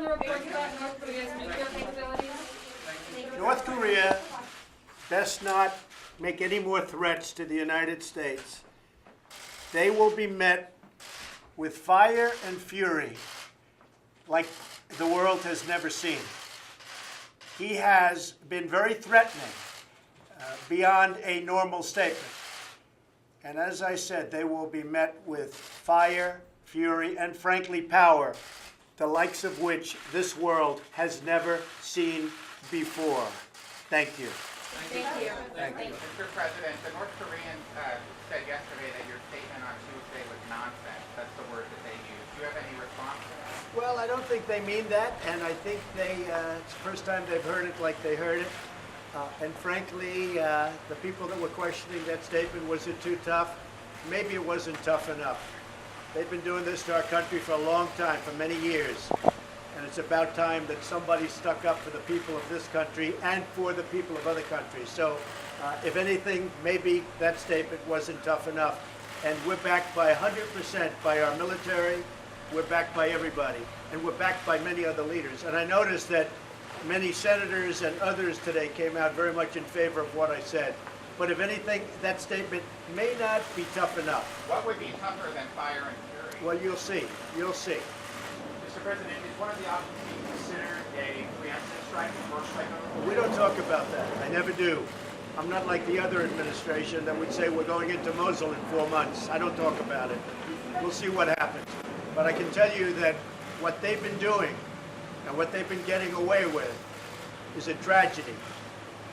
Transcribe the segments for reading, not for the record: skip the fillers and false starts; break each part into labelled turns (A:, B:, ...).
A: reports about North Korea's nuclear capabilities?
B: North Korea best not make any more threats to the United States. They will be met with fire and fury like the world has never seen. He has been very threatening beyond a normal statement. And as I said, they will be met with fire, fury, and frankly, power, the likes of which this world has never seen before. Thank you.
A: Thank you.
B: Thank you.
C: Mr. President, the North Koreans said yesterday that your statement on Tuesday was nonsense. That's the word that they used. Do you have any response to that?
B: Well, I don't think they mean that, and I think it's the first time they've heard it like they heard it. And frankly, the people that were questioning that statement, was it too tough? Maybe it wasn't tough enough. They've been doing this to our country for a long time, for many years. And it's about time that somebody stuck up for the people of this country and for the people of other countries. So, if anything, maybe that statement wasn't tough enough. And we're backed by 100% by our military. We're backed by everybody. And we're backed by many other leaders. And I noticed that many senators and others today came out very much in favor of what I said. But if anything, that statement may not be tough enough.
C: What would be tougher than fire and fury?
B: Well, you'll see. You'll see.
D: Mr. President, is one of the options being considered a preemptive strike, first strike?
B: We don't talk about that. I never do. I'm not like the other administration that would say we're going into Mosul in 4 months. I don't talk about it. We'll see what happens. But I can tell you that what they've been doing and what they've been getting away with is a tragedy,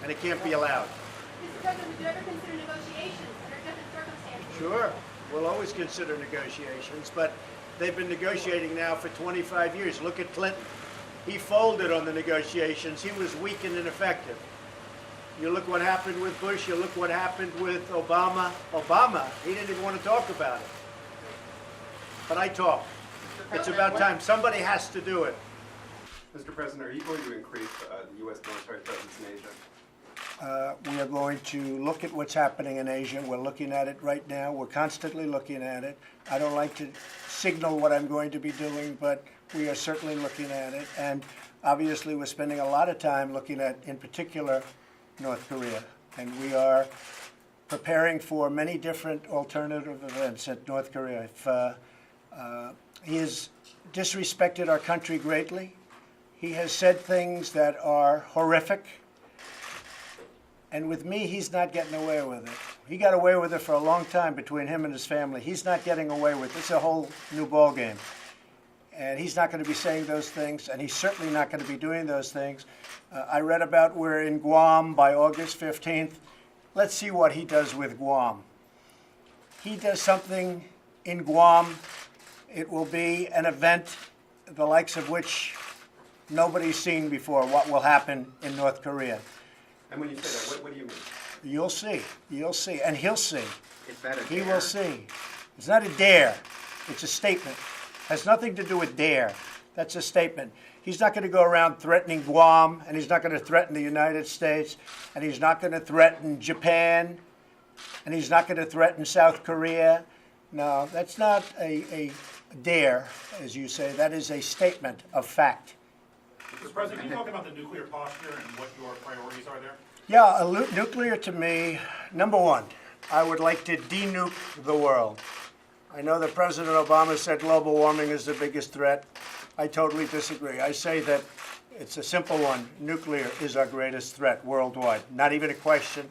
B: and it can't be allowed.
E: Mr. President, would you ever consider negotiations under different circumstances?
B: Sure, we'll always consider negotiations, but they've been negotiating now for 25 years. Look at Clinton. He folded on the negotiations. He was weak and ineffective. You look what happened with Bush, you look what happened with Obama. Obama, he didn't even want to talk about it. But I talk. It's about time. Somebody has to do it.
F: Mr. President, are you going to increase the U.S. military presence in Asia?
B: We are going to look at what's happening in Asia. We're looking at it right now. We're constantly looking at it. I don't like to signal what I'm going to be doing, but we are certainly looking at it. And obviously, we're spending a lot of time looking at, in particular, North Korea. And we are preparing for many different alternative events at North Korea. If he has disrespected our country greatly, he has said things that are horrific. And with me, he's not getting away with it. He got away with it for a long time between him and his family. He's not getting away with it. It's a whole new ballgame. And he's not going to be saying those things, and he's certainly not going to be doing those things. I read about we're in Guam by August 15th. Let's see what he does with Guam. He does something in Guam, it will be an event the likes of which nobody's seen before, what will happen in North Korea.
F: And when you say that, what do you mean?
B: You'll see. You'll see. And he'll see.
C: Is that a
B: He
C: dare?
B: will see. It's not a dare. It's a statement. Has nothing to do with dare. That's a statement. He's not going to go around threatening Guam, and he's not going to threaten the United States, and he's not going to threaten Japan, and he's not going to threaten South Korea. No, that's not a dare, as you say. That is a statement of fact.
D: Mr. President, can you talk about the nuclear posture and what your priorities are there?
B: Yeah, nuclear to me, number one, I would like to de-nuke the world. I know that President Obama said global warming is the biggest threat. I totally disagree. I say that it's a simple one. Nuclear is our greatest threat worldwide. Not even a question,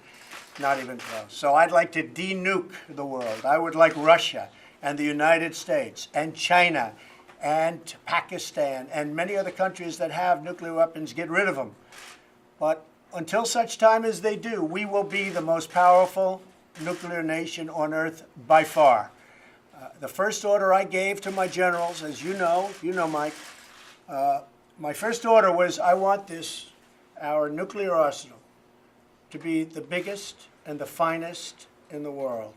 B: not even close. So I'd like to de-nuke the world. I would like Russia and the United States and China and Pakistan and many other countries that have nuclear weapons, get rid of them. But until such time as they do, we will be the most powerful nuclear nation on earth by far. The first order I gave to my generals, as you know, Mike, my first order was I want our nuclear arsenal to be the biggest and the finest in the world.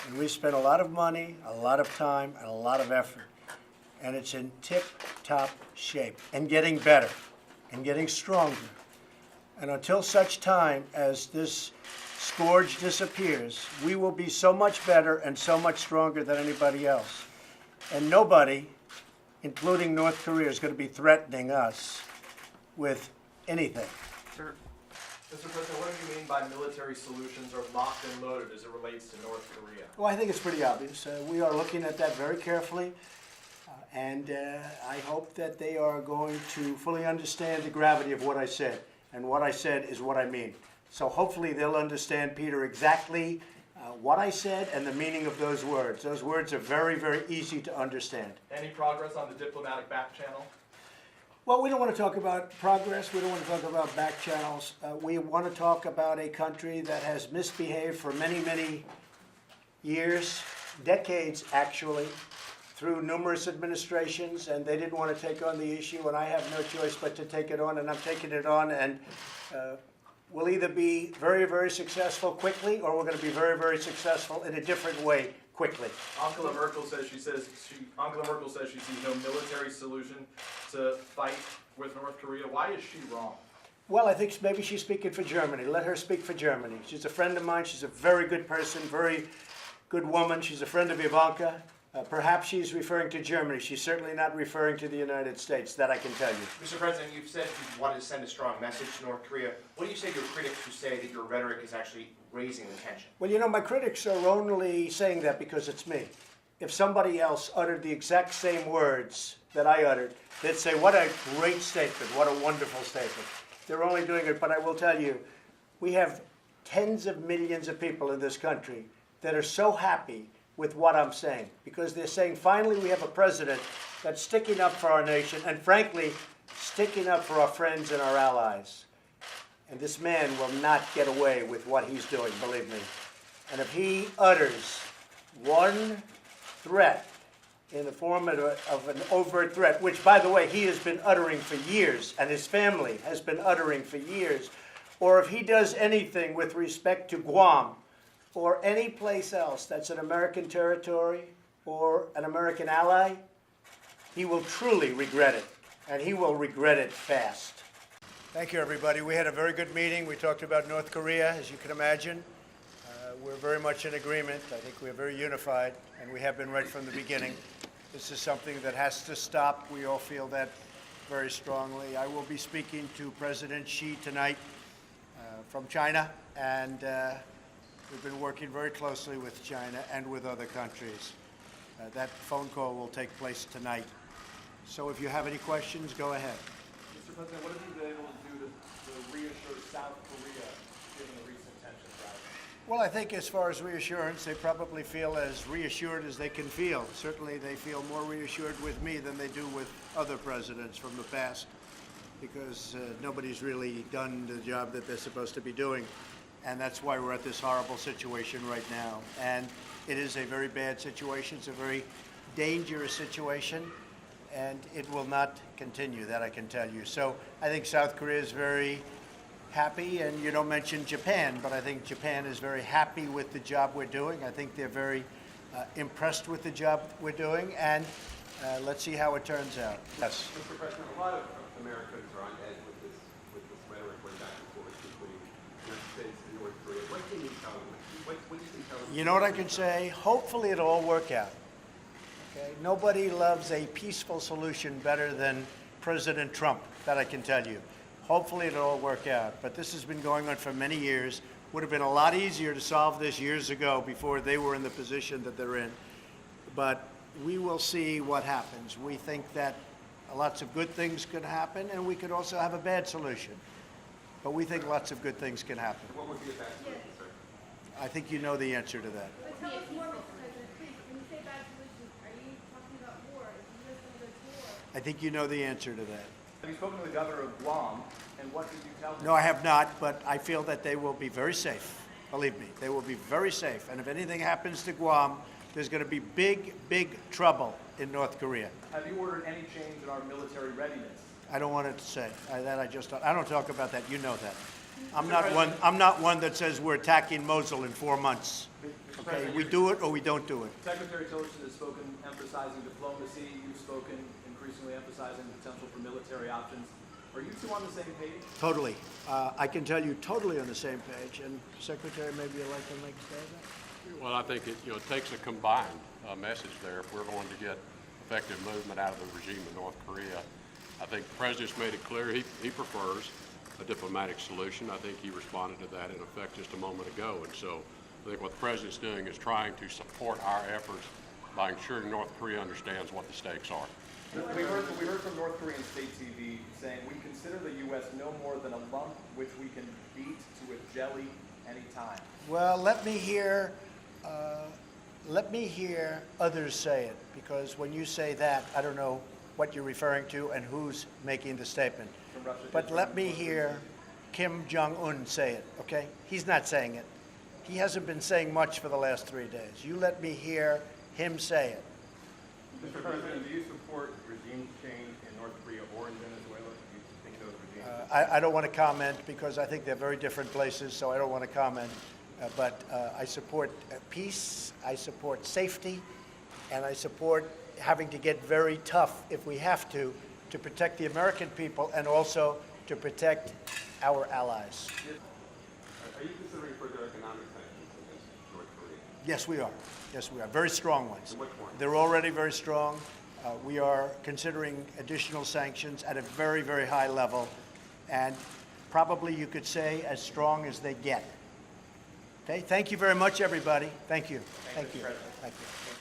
B: And we spent a lot of money, a lot of time, and a lot of effort. And it's in tip-top shape and getting better and getting stronger. And until such time as this scourge disappears, we will be so much better and so much stronger than anybody else. And nobody including North Korea, is going to be threatening us with anything.
F: Sir,
G: Mr. President, what do you mean by military solutions are locked and loaded as it relates to North Korea?
B: Well, I think it's pretty obvious. We are looking at that very carefully, and I hope that they are going to fully understand the gravity of what I said. And what I said is what I mean. So hopefully they'll understand, Peter, exactly what I said and the meaning of those words. Those words are very, very easy to understand.
G: Any progress on the diplomatic back channel?
B: Well, we don't want to talk about progress. We don't want to talk about back channels. We want to talk about a country that has misbehaved for many, many years, decades actually, through numerous administrations, and they didn't want to take on the issue, and I have no choice but to take it on, and I'm taking it on, and we'll either be very, very successful quickly, or we're going to be very, very successful in a different way quickly.
G: Angela Merkel says she sees no military solution to fight with North Korea. Why is she wrong?
B: Well, I think maybe she's speaking for Germany. Let her speak for Germany. She's a friend of mine. She's a very good person, very good woman. She's a friend of Ivanka. Perhaps she's referring to Germany. She's certainly not referring to the United States. That I can tell you.
D: Mr. President, you've said you wanted to send a strong message to North Korea. What do you say to your critics who say that your rhetoric is actually raising the tension?
B: Well, you know, my critics are only saying that because it's me. If somebody else uttered the exact same words that I uttered, they'd say, what a great statement, what a wonderful statement. They're only doing it, but I will tell you, we have tens of millions of people in this country that are so happy with what I'm saying, because they're saying, finally, we have a president that's sticking up for our nation and, frankly, sticking up for our friends and our allies. And this man will not get away with what he's doing, believe me. And if he utters one threat in the form of an overt threat, which, by the way, he has been uttering for years, and his family has been uttering for years, or if he does anything with respect to Guam, or any place else that's an American territory or an American ally, he will truly regret it, and he will regret it fast. Thank you, everybody. We had a very good meeting. We talked about North Korea, as you can imagine. We're very much in agreement. I think we're very unified, and we have been right from the beginning. This is something that has to stop. We all feel that very strongly. I will be speaking to President Xi tonight from China, and we've been working very closely with China and with other countries. That phone call will take place tonight. So if you have any questions, go ahead.
G: Mr. President, what have you been able to do to reassure South Korea given the recent tensions rising?
B: Well, I think as far as reassurance, they probably feel as reassured as they can feel. Certainly they feel more reassured with me than they do with other presidents from the past, because nobody's really done the job that they're supposed to be doing. And that's why we're at this horrible situation right now. And it is a very bad situation. It's a very dangerous situation. And it will not continue, that I can tell you. So I think South Korea is very happy. And you don't mention Japan, but I think Japan is very happy with the job we're doing. I think they're very impressed with the job we're doing. And let's see how it turns out. Yes.
F: Mr. President, a lot of Americans are on edge with this rhetoric going back and forth between the United States and North Korea. What can you tell them? What do you think tell them?
B: You know what I can say? Hopefully it'll all work out. Okay? Nobody loves a peaceful solution better than President Trump, that I can tell you. Hopefully it'll all work out. But this has been going on for many years. Would have been a lot easier to solve this years ago before they were in the position that they're in. But we will see what happens. We think that lots of good things could happen, and we could also have a bad solution. But we think lots of good things can happen.
F: What would be a bad solution, sir?
B: I think you know the answer to that.
E: But tell us more, Mr. President, please. When you say bad solutions, are you talking about war? Is the U.S. going to go to war?
B: I think you know the answer to that.
D: Have you spoken to the governor of Guam, and what did you tell him?
B: No, I have not, but I feel that they will be very safe. Believe me, they will be very safe. And if anything happens to Guam, there's going to be big, big trouble in North Korea.
G: Have you ordered any change in our military readiness?
B: I don't want to say that. I don't talk about that. You know that. I'm not one that says we're attacking Mosul in 4 months. Okay, we do it or we don't do it.
G: Secretary Tillerson has spoken emphasizing diplomacy. You've spoken increasingly emphasizing the potential for military options. Are you two on the same page?
B: Totally. I can tell you totally on the same page. And Secretary, maybe you'd like to make a statement?
H: Well, I think it takes a combined message there if we're going to get effective movement out of the regime in North Korea. I think the President's made it clear he prefers a diplomatic solution. I think he responded to that in effect just a moment ago. And so I think what the President's doing is trying to support our efforts by ensuring North Korea understands what the stakes are.
G: We heard from North Korean state TV saying, we consider the U.S. no more than a lump which we can beat to a jelly anytime.
B: Well, let me hear others say it, because when you say that, I don't know what you're referring to and who's making the statement.
G: From Russia,
B: But
G: Israel,
B: let me
G: North Korea.
B: hear Kim Jong-un say it, okay? He's not saying it. He hasn't been saying much for the last 3 days. You let me hear him say it.
F: Mr. President, do you support regime change in North Korea or in Venezuela? Do you think those regimes?
B: I don't want to comment because I think they're very different places, so I don't want to comment. But I support peace, I support safety, and I support having to get very tough if we have to protect the American people and also to protect our allies.
F: Are you considering further economic sanctions against North Korea?
B: Yes, we are. Yes, we are. Very strong ones.
F: And which ones?
B: They're already very strong. We are considering additional sanctions at a very, very high level, and probably you could say as strong as they get. Okay, thank you very much, everybody. Thank you. Thank you. Thank you.